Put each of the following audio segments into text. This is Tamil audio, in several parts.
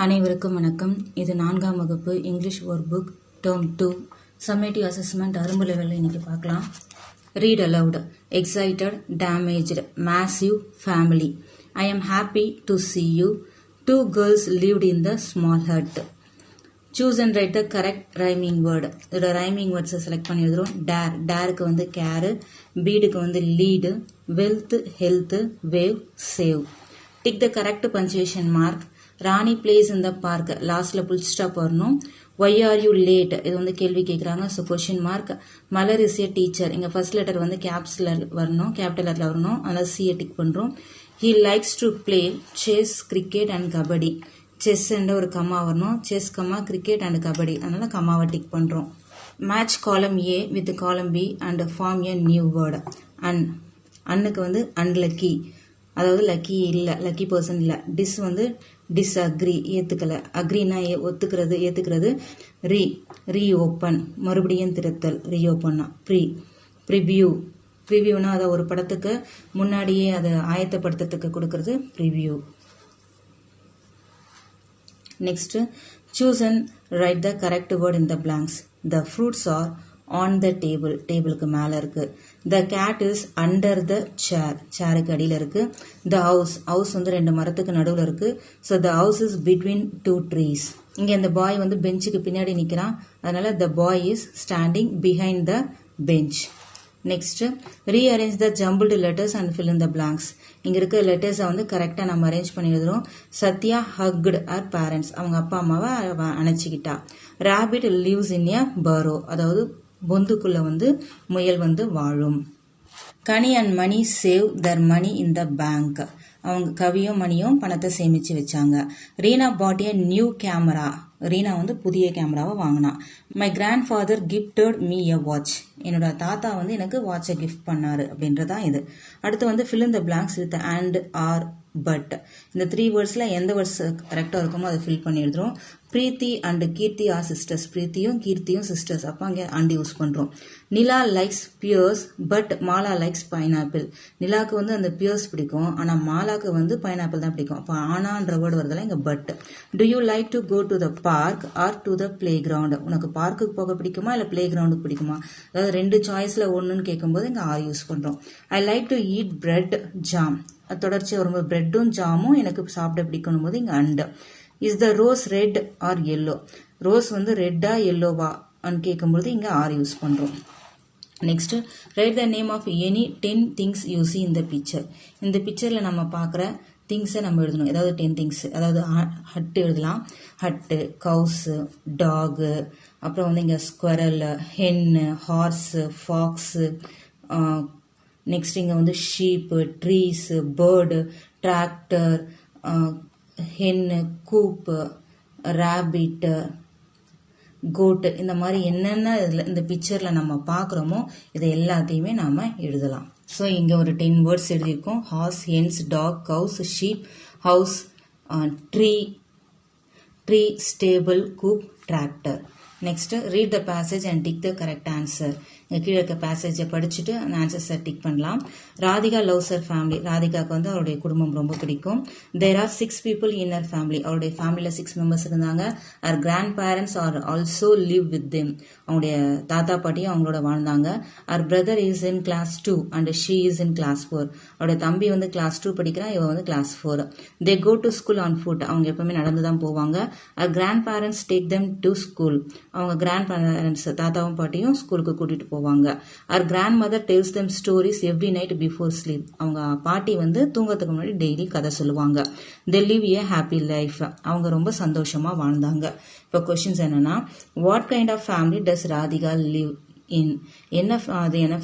அனைவருக்கும் வணக்கம். இது 4ஆம் வகுப்பு English work book term 2 summative assessment அரும்பு லெவலில் இன்னைக்கு பார்க்கலாம். Read allowed. Excited, damaged, massive, family. I am happy to see you. 2 girls lived in the small hut. Choose and write the correct rhyming word. இதோட ரைமிங் வேர்ட்ஸை செலக்ட் பண்ணி எழுதுறோம். டேர், டேருக்கு வந்து கேரு, பீடுக்கு வந்து lead, wealth, health, wave, save. Tick the correct punctuation mark. Rani plays இந்த பார்க், லாஸ்ட்ல புல் ஸ்டாப் வரணும். ஒய் ஆர் யூ லேட், இது வந்து கேள்வி கேட்குறாங்க, so question mark. Malar is a teacher, இங்கே ஃபர்ஸ்ட் லெட்டர் வந்து கேப்ஸ்ல வரணும், கேபிட்டல் வரணும், அதனால சியை டிக் பண்ணுறோம். He likes to play chess, cricket and kabaddi. Chess என்ற ஒரு கம்மா வரணும், chess comma cricket and kabaddi, அதனால கம்மாவை டிக் பண்ணுறோம். Match column A with column B and form a new word. அன்னுக்கு வந்து அன்லக்கி, அதாவது லக்கி இல்லை, லக்கி பர்சன் இல்லை. டிஸ் வந்து டிஸ்அக்ரி, ஏற்றுக்கலை. அக்ரினா ஒத்துக்கிறது, ஏற்றுக்கிறது. ரீ ஓப்பன், மறுபடியும் திறத்தல், ரீ ஓப்பன்னா. ப்ரிவியூனா அதை ஒரு படத்துக்கு முன்னாடியே அதை ஆயத்தப்படுத்துறதுக்கு கொடுக்கறது preview. Next, choose and write the correct word in the blanks. The fruits are on the table, டேபிளுக்கு மேலே இருக்கு. The cat is under the chair, சேருக்கு அடியில் இருக்கு. த ஹவுஸ் வந்து 2 மரத்துக்கு நடுவில் இருக்கு. So the house is between 2 trees. இங்கே அந்த பாய் வந்து பெஞ்சுக்கு பின்னாடி நிற்கிறான், அதனால the boy is standing behind the bench. Next, rearrange the jumbled letters and fill in the blanks. இங்க இருக்க லெட்டர்ஸை வந்து கரெக்டாக நம்ம அரேஞ்ச் பண்ணி எழுதுறோம். சத்யா ஹக்டு ஹர் பேரண்ட்ஸ், அவங்க அப்பா அம்மாவை அணைச்சிக்கிட்டா. ராபிட் லிவ்ஸ் இன் எ பரோ, அதாவது பொந்துக்குள்ள வந்து முயல் வந்து வாழும். Kani and Mani save their money in the bank, அவங்க கவியும் மணியும் பணத்தை சேமிச்சு வச்சாங்க. Reena bought a new camera, Reena வந்து புதிய கேமராவை வாங்கினா. My grandfather gifted me a watch, என்னோட தாத்தா வந்து எனக்கு வாட்சை கிஃப்ட் பண்ணாரு அப்படின்றதான் இது. அடுத்து வந்து fill in the blanks with and or but. இந்த 3 வேர்ட்ஸ்ல எந்த வேர்ட்ஸ் கரெக்டாக இருக்குமோ அதை ஃபில் பண்ணி எழுதுறோம். Preethi and Keerthi are sisters, பிரீத்தியும் கீர்த்தியும் சிஸ்டர்ஸ், அப்போ அங்கே அண்ட் யூஸ் பண்ணுறோம். Nila likes pears but Mala likes pineapple. நிலாவுக்கு வந்து அந்த பியர்ஸ் பிடிக்கும், ஆனால் மாலாவுக்கு வந்து பைனாப்பிள் தான் பிடிக்கும். அப்போ ஆனான்ற வேர்டு வருதுல இங்கே but. Do you like to go to the park or to the playground, உனக்கு பார்க்குக்கு போக பிடிக்குமா இல்லை பிளே கிரவுண்டுக்கு பிடிக்குமா, அதாவது 2 சாய்ஸில் ஒன்றுன்னு கேட்கும்போது இங்கே ஆர் யூஸ் பண்ணுறோம். I like to eat bread jam, தொடர்ச்சியாக வரும்போது பிரெட்டும் ஜாமும் எனக்கு சாப்பிட பிடிக்கணும் போது இங்கே and. Is the rose red or yellow, rose வந்து ரெட்டா எல்லோவா அப்படின்னு கேட்கும்போது இங்கே ஆர் யூஸ் பண்ணுறோம். Next, write the name of any 10 things you see இந்த பிக்சர். இந்த பிக்சரில் நம்ம பார்க்குற திங்ஸை நம்ம எழுதணும், ஏதாவது 10 திங்ஸ், அதாவது ஹட்டு எழுதலாம், ஹட்டு, கவுஸு, டாகு, அப்புறம் வந்து இங்கே squirrel, hen, horse, fox, next இங்கே வந்து sheep, trees, bird, tractor, hen, coop, rabbit, goat, இந்த மாதிரி என்னென்ன இந்த பிக்சரில் நம்ம பார்க்குறோமோ இதை எல்லாத்தையுமே நாம் எழுதலாம். ஸோ இங்கே ஒரு 10 வேர்ட்ஸ் எழுதியிருக்கோம். Horse, hens, dog, cows, sheep, house, tree, stable, coop, tractor. Next, read the passage and tick the correct answer. இங்கே கீழே இருக்க பேசேஜை படிச்சுட்டு அந்த ஆன்சர்ஸை டிக் பண்ணலாம். ராதிகா லவ்ஸ் ஹர் ஃபேமிலி, ராதிகாவுக்கு வந்து அவருடைய குடும்பம் ரொம்ப பிடிக்கும். There are 6 people in her family, அவருடைய ஃபேமிலியில் 6 members இருந்தாங்க. her grandparents are also live with them, அவங்களுடைய தாத்தா பாட்டியும் அவங்களோட வாழ்ந்தாங்க. her brother is in class 2 and she is in class 4, அவருடைய தம்பி வந்து class 2 படிக்கிறான், இவ வந்து class 4. they go to school on foot, அவங்க எப்பவுமே நடந்து தான் போவாங்க. her grandparents take them to school, அவங்க கிராண்ட் பேரண்ட்ஸ் தாத்தாவும் பாட்டியும் ஸ்கூலுக்கு கூட்டிட்டு போவாங்க. our grandmother tells them stories every night before sleep, அவங்க பாட்டி வந்து தூங்கறதுக்கு முன்னாடி டெய்லி கதை சொல்லுவாங்க. they live a happy life, அவங்க ரொம்ப சந்தோஷமா வாழ்ந்தாங்க. இப்போ கொஸ்டின்ஸ் என்னன்னா, what kind of family does Radhika live in, என்ன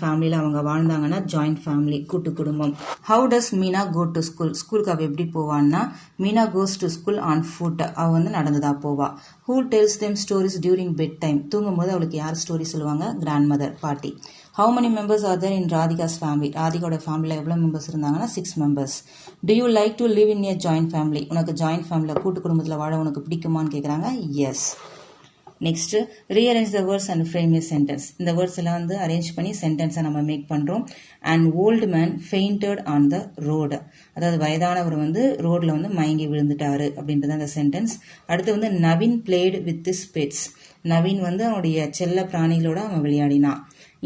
ஃபேமிலியில் அவங்க வாழ்ந்தாங்கன்னா ஜாயிண்ட் ஃபேமிலி, கூட்டு குடும்பம். How does Meena go to school, ஸ்கூலுக்கு அவள் எப்படி போவான்னா Meena goes to school on foot, அவள் வந்து நடந்துதா போவா. Who tells them stories during bed time, தூங்கும் போது அவளுக்கு யார் ஸ்டோரி சொல்லுவாங்க, கிராண்ட் மதர், பாட்டி. How many members are there in Radhika's family, ராதிகாவோட ஃபேமிலியில் எவ்வளோ மெம்பர்ஸ் இருந்தாங்கன்னா 6 members. Do you like to live in a joint family, உனக்கு ஜாயிண்ட் ஃபேமிலியில் கூட்டு குடும்பத்தில் வாழ உனக்கு பிடிக்குமான்னு கேட்குறாங்க. Yes. Next rearrange the words and frame a sentence. இந்த வேர்ட்ஸ் எல்லாம் வந்து அரேஞ்ச் பண்ணி சென்டென்ஸை நம்ம மேக் பண்றோம். and old man fainted on the road. அதாவது வயதானவர் வந்து ரோட்ல வந்து மயங்கி விழுந்துட்டாரு அப்படின்றது அந்த சென்டென்ஸ். அடுத்து வந்து Naveen played with his pets. Naveen வந்து அவனுடைய செல்ல பிராணிகளோட அவன் விளையாடினான்.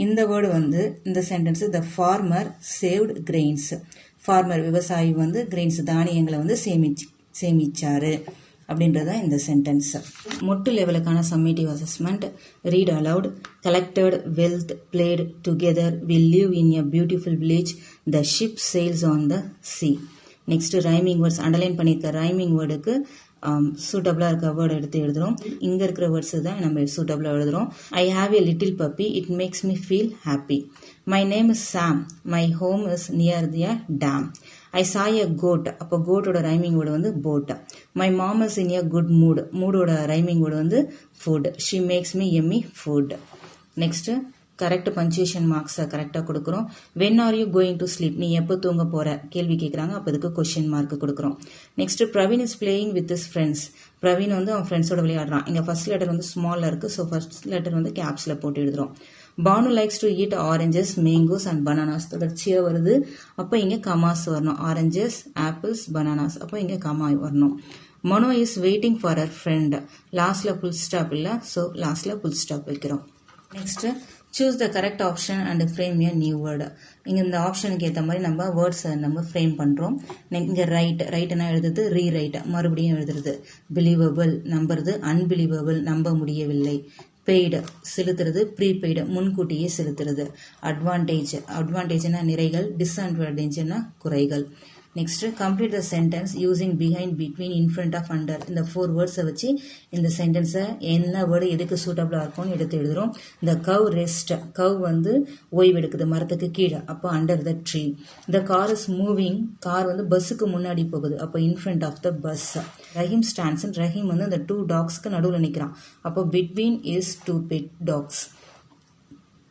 இந்த வேர்டு வந்து இந்த sentence the farmer saved grains. farmer விவசாயி வந்து grains தானியங்களை வந்து சேமிச்சாரு அப்படின்றது இந்த சென்டென்ஸ். மொட்டு லெவலுக்கான summative assessment. Read aloud. Collected wealth played together will live in a beautiful village the ship sails on the sea. Next rhyming words. Underline பண்ணியிருக்க ரைமிங் வேர்டுக்கு சூட்டபிளா இருக்க வேர்டு எடுத்து எழுதுறோம். இங்க இருக்கிற வேர்ட்ஸ் தான் நம்ம சூட்டபிளா எழுதுறோம். I have a little puppy it makes me feel happy. My name is Sam my home is near the dam. I saw a goat. அப்போ கோட்டோட ரைமிங் வேர்டு வந்து boat. My mom is in a good mood. மூடோட ரைமிங் வேர்டு வந்து food. She makes me yummy food. Next correct punctuation மார்க்ஸை கரெக்டாக கொடுக்குறோம். When are you going to sleep. நீ எப்போ தூங்க போற கேள்வி கேட்குறாங்க. அப்போ இதுக்கு கொஸ்டின் மார்க் கொடுக்குறோம். Next Praveen is playing with is friends. Praveen வந்து அவன் ஃப்ரெண்ட்ஸோட விளையாடுறான். இங்கே ஃபர்ஸ்ட் லெட்டர் வந்து ஸ்மால்ல இருக்கு. ஸோ ஃபர்ஸ்ட் லெட்டர் வந்து கேப்ஸ்ல போட்டு எழுதுறோம். Banu likes to eat oranges mangoes and bananas. தொடர்ச்சியாக வருது. அப்போ இங்கே கமாஸ் வரணும். Oranges apples bananas. அப்போ இங்கே கமா வரணும். Mano is waiting for our friend. லாஸ்ட்ல ஃபுல் ஸ்டாப் இல்லை. ஸோ லாஸ்ட்ல ஃபுல் ஸ்டாப் வைக்கிறோம். Next choose the correct option and frame a new word. இங்க இந்த ஆப்ஷனுக்கு ஏற்ற மாதிரி நம்ம வேர்ட்ஸ் நம்ம ஃப்ரேம் பண்றோம். இங்க ரைட்னா எழுதுறது ரீரைட் மறுபடியும் எழுதுறது. பிலீவபிள் நம்புறது அன்பிலீவபிள் நம்ப முடியவில்லை. பெய்டு செலுத்துறது ப்ரீபெய்டு முன்கூட்டியே செலுத்துறது. அட்வான்டேஜ்னா நிறைகள் டிஸ்அட்வான்டேஜ்னா குறைகள். Next complete the sentence using behind between in front of under. இந்த 4 வேர்ட்ஸை வச்சு இந்த சென்டென்ஸை என்ன வேர்டு எதுக்கு சூட்டபிளா இருக்கும்னு எடுத்து எழுதுறோம். இந்த கவ் ரெஸ்ட். கவ் வந்து ஓய்வு எடுக்குது மரத்துக்கு கீழே. அப்போ under the tree. The car is moving. Car வந்து பஸ்ஸுக்கு முன்னாடி போகுது. அப்போ in front of the bus. Rahim stands. Rahim வந்து அந்த 2 டாக்ஸ்க்கு நடுவில் நிற்கிறான். அப்போ between is 2 pet dogs.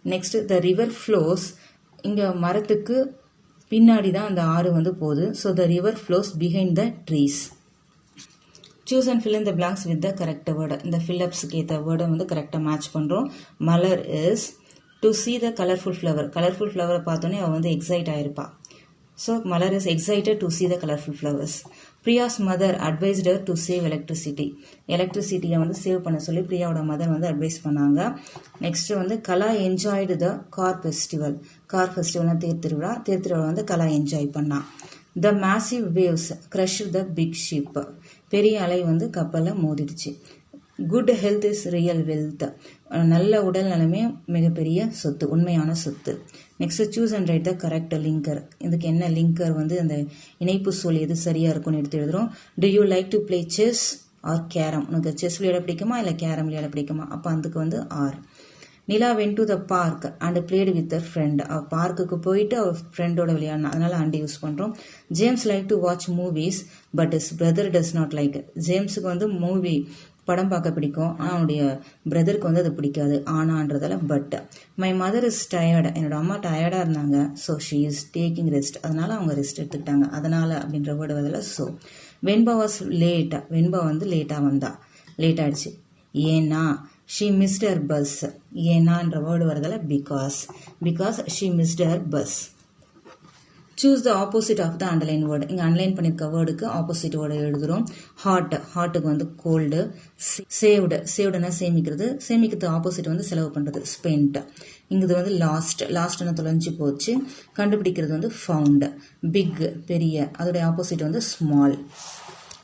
Next the river flows. இங்க மரத்துக்கு பின்னாடி தான் அந்த ஆறு வந்து போகுது. So the river flows behind the trees. Choose and fill in the blanks with the correct word. இந்த ஃபில்லப்ஸ்க்கு ஏற்ற வேர்டை வந்து கரெக்டாக மேட்ச் பண்ணுறோம். Malar is to see the colourful flower. Colourful ஃப்ளவரை பார்த்தோன்னே அவள் வந்து எக்ஸைட் ஆயிருப்பா. So Malar is excited to see the colourful flowers. Priya's mother advised her to save electricity. எலக்ட்ரிசிட்டியை வந்து சேவ் பண்ண சொல்லி பிரியாவோட மதர் வந்து அட்வைஸ் பண்ணாங்க. நெக்ஸ்ட் வந்து Kala enjoyed the car festival. Car ஃபெஸ்டிவல்னா தேர் திருவிழா வந்து கலா என்ஜாய் பண்ணா. The massive waves crush the big ship. பெரிய அலை வந்து கப்பலை மோதிடுச்சு. Good health is real wealth. நல்ல உடல் நலமே மிகப்பெரிய சொத்து உண்மையான சொத்து. Next choose and write the correct linker. இதுக்கு என்ன லிங்கர் வந்து அந்த இணைப்பு சொல் எது சரியா இருக்கும்னு எடுத்து எழுதுறோம். Do you like to play chess or carrom. உனக்கு செஸ் விளையாட பிடிக்குமா இல்லை கேரம் விளையாட பிடிக்குமா. அப்போ அதுக்கு வந்து or. Nila went to the park and played with a friend. பார்க்குக்கு போயிட்டு அவர் ஃப்ரெண்டோட விளையாடணும். அதனால அண்ட் யூஸ் பண்றோம். James like to watch movies but is brother does not like. ஜேம்ஸுக்கு வந்து மூவி படம் பார்க்க பிடிக்கும். அவனுடைய பிரதருக்கு வந்து அது பிடிக்காது. ஆனான்றதால but. My mother is tired. என்னோட அம்மா டயர்டா இருந்தாங்க. So she is taking rest. அதனால அவங்க ரெஸ்ட் எடுத்துக்கிட்டாங்க. அதனால அப்படின்ற வேர்டு பதில் so. Venba was late. Venba வந்து லேட்டா வந்தா. லேட் ஆயிடுச்சு. ஏன்னா ஷி மிஸ்ட் ஹர் பஸ். ஏன்னான்ற வேர்டு வரதால because she missed her bus. Choose the opposite of the underline word. இங்கே அண்டர்லைன் பண்ணியிருக்க வேர்டுக்கு ஆப்போசிட் வேர்டு எழுதுறோம். ஹார்ட்டுக்கு வந்து கோல்டு. சேவ்டுனா சேமிக்கிறது ஆப்போசிட் வந்து செலவு பண்ணுறது ஸ்பெண்ட். இங்கு வந்து லாஸ்ட்னு தொலைஞ்சு போச்சு. கண்டுபிடிக்கிறது வந்து ஃபவுண்ட். பிக் பெரிய. அதோடைய ஆப்போசிட் வந்து small.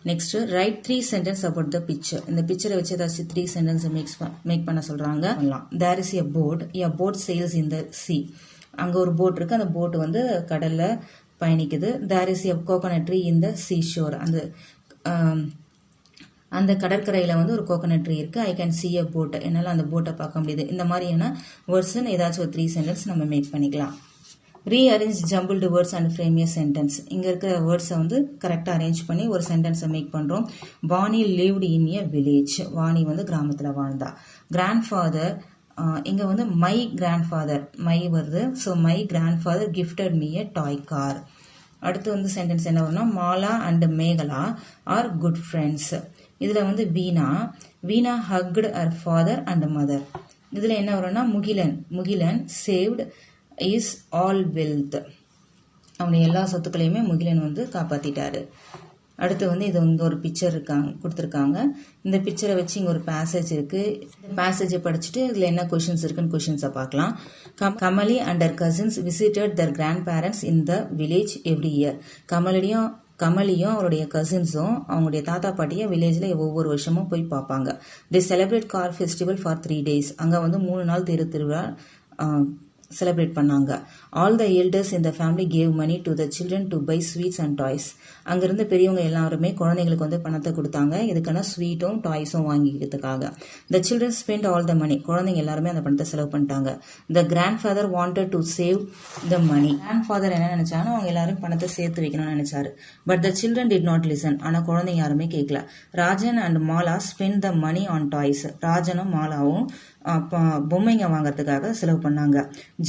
Next write 3 sentence about the picture. இந்த பிக்சரை வச்சு ஏதாச்சும் 3 சென்டென்ஸ் மேக் பண்ண சொல்றாங்க. There is a boat. A boat sails in the sea. அங்க ஒரு போட் இருக்கு. அந்த போட் வந்து கடல்ல பயணிக்குது. There is a coconut tree in the sea shore. அந்த கடற்கரையில வந்து ஒரு கோகோனட் ட்ரீ இருக்கு. I can see a boat. என்னால அந்த போட்டை பார்க்க முடியுது. இந்த மாதிரியான வேர்ட்ஸ் ஏதாச்சும் ஒரு 3 சென்டென்ஸ் நம்ம மேக் பண்ணிக்கலாம். Rearrange jumbled words and frame A sentence. இங்க இருக்கிற வேர்ட்ஸை வந்து கரெக்டா அரேஞ்ச் பண்ணி ஒரு சென்டென்ஸை மேக் பண்றோம். Vani lived in a village. Vani வந்து கிராமத்துல வாழ்ந்தா. கிராண்ட்ஃபாதர் இங்க வந்து மை கிராண்ட்ஃபாதர் மை வருது. So my grandfather gifted me a toy car. அடுத்து வந்து சென்டென்ஸ் என்ன வரும்னா Mala and Mekala are good friends. இதுல வந்து வீணா வீணா hugged her father and mother. இதில் என்ன வரும்னா Mugilan saved is all wealth. அவனுடைய எல்லா சொத்துக்களையுமே முகிலன் வந்து காப்பாற்றிட்டாரு. அடுத்து வந்து இது இங்கே ஒரு பிக்சர் கொடுத்துருக்காங்க. இந்த பிக்சரை வச்சு இங்கே ஒரு பேசேஜ் இருக்குது. இந்த பேசேஜை படிச்சுட்டு இதில் என்ன கொஷின்ஸ் இருக்குன்னு கொஷின்ஸை பார்க்கலாம். Kamali and her cousins visited their grand parents in the village every year. கமலியும் அவருடைய கசின்ஸும் அவங்களுடைய தாத்தா பாட்டியை வில்லேஜில் ஒவ்வொரு வருஷமும் போய் பார்ப்பாங்க. They celebrate car festival for 3 days. அங்கே வந்து 3 நாள் திருவிழா செலிப்ரேட் பண்ணாங்க. ஆல் த எல்டர்ஸ் இந்த family gave money to the children to buy sweets and toys. அங்கிருந்த பெரியவங்க எல்லாருமே குழந்தைங்களுக்கு வந்து பணத்தை கொடுத்தாங்க. எதுக்கான ஸ்வீட்டும் டாய்ஸும் வாங்கிக்கிறதுக்காக. The children spend all the money. குழந்தைங்க எல்லாருமே அந்த பணத்தை செலவு பண்ணிட்டாங்க. The grand father wanted to save the money. Grand father என்ன நினைச்சாங்கன்னா அவங்க எல்லாரும் பணத்தை சேர்த்து வைக்கணும்னு நினைச்சாரு. But the children did not listen. ஆனால் குழந்தைங்க யாருமே கேட்கல. Rajan and Mala spend the money on toys. ராஜனும் மாலாவும் பொம்மைங்க வாங்கறதுக்காக செலவு பண்ணாங்க.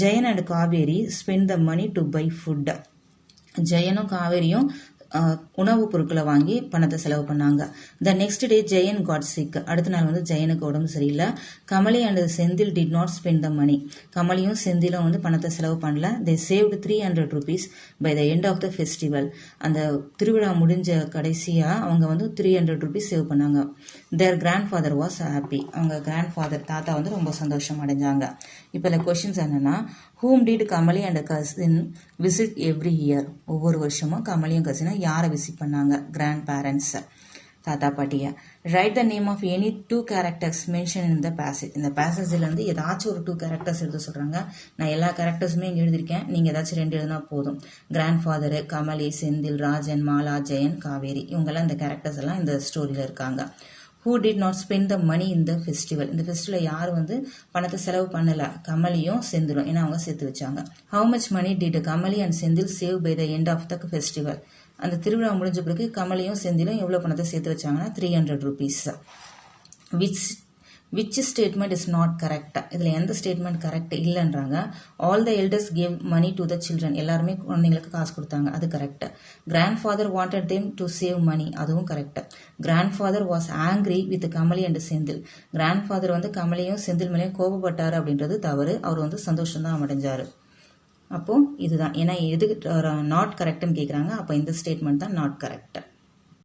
Jayan and Kaveri spend the money to buy food. ஜெயனும் காவேரியும் உணவுப் பொருட்களை வாங்கி பணத்தை செலவு பண்ணாங்க. The next day Jayan got sick. அடுத்த நாள் வந்து ஜெயனுக்கு உடம்பு சரியில்லை. Kamali and Senthil did not spend the money. கமலியும் செந்திலும் வந்து பணத்தை செலவு பண்ணல. They saved 300 rupees by the end of the festival. அந்த திருவிழா முடிஞ்ச கடைசியாக அவங்க வந்து 300 rupees சேவ் பண்ணாங்க. தேர் கிராண்ட் ஃபாதர் வாஸ் ஹாப்பி. அவங்க கிராண்ட் ஃபாதர் தாத்தா வந்து ரொம்ப சந்தோஷம் அடைஞ்சாங்க. இப்போ இந்த கொஷின்ஸ் என்னன்னா, whom did Kamali and cousin visit every year? ஒவ்வொரு வருஷமும் கமலியும் கசினும் யாரை விசிட் பண்ணாங்க? கிராண்ட் பேரண்ட்ஸ், தாத்தா பாட்டிய. Write the name of any 2 characters mention in the passage. இந்த பேசேஜில் வந்து ஏதாச்சும் ஒரு 2 characters எழுத சொல்கிறாங்க. நான் எல்லா கேரக்டர்ஸுமே இங்கே எழுதியிருக்கேன். நீங்கள் ஏதாச்சும் 2 எழுதினா போதும். கிராண்ட் ஃபாதரு, கமலி, செந்தில், ராஜன், மாலா, ஜெயன், காவேரி, இவங்கெல்லாம் இந்த கேரக்டர்ஸ் எல்லாம் இந்த ஸ்டோரியில் இருக்காங்க. Who did not spend the money in the festival? இந்த ஃபெஸ்டிவலில் யார் வந்து பணத்தை செலவு பண்ணலை? கமலியும் செந்திலும், ஏன்னா அவங்க சேர்த்து வச்சாங்க. How much money did Kamali and Senthil save by the end of the festival? அந்த திருவிழா முடிஞ்ச பிறகு கமலியும் செந்திலும் எவ்வளோ பணத்தை சேர்த்து வச்சாங்கன்னா 300 rupees. Which statement is not correct? இதில் எந்த ஸ்டேட்மெண்ட் கரெக்ட் இல்லைன்றாங்க. All the elders gave money to the children. எல்லாருமே குழந்தைங்களுக்கு காசு கொடுத்தாங்க, அது correct. Grand father wanted them to save money, அதுவும் கரெக்ட். Grandfather was angry with Kamali and Senthil. Grandfather வந்து கமலியும் செந்தில் மேலேயும் கோபப்பட்டார் அப்படின்றது தவறு. அவர் வந்து சந்தோஷம் தான் அடைஞ்சாரு. அப்போ இதுதான், ஏன்னா எது நாட் கரெக்ட்னு கேட்குறாங்க. அப்போ இந்த ஸ்டேட்மெண்ட் தான் நாட் கரெக்ட்.